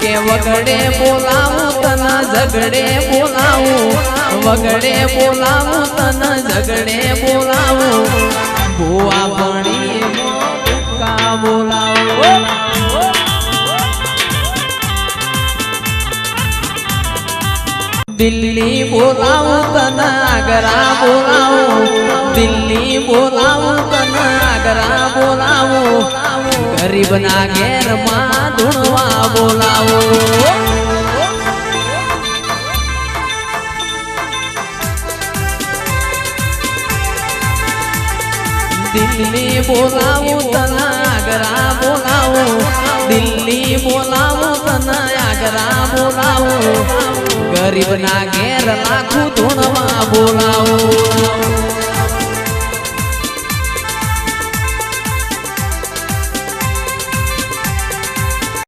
કે વગડે બોલાવું તને ઝગડે બોલાવું વગડે બોલાવું તને ઝગડે બોલાવું ભુવા ભણી કા બોલાવું દિલ્હી બોલાવું તને આગ્રા બોલાવું દિલ્હી બોલાવું તને આગ્રા બોલાવું ગરીબના ઘેરમાં ધૂણવા બોલાવું દિલ્હી બોલાવું તને આગ્રા બોલાવું દિલ્હી બોલાવું તને આગ્રા બોલાવું ગરીબના ઘેર લાખું ધૂણવા બોલાવું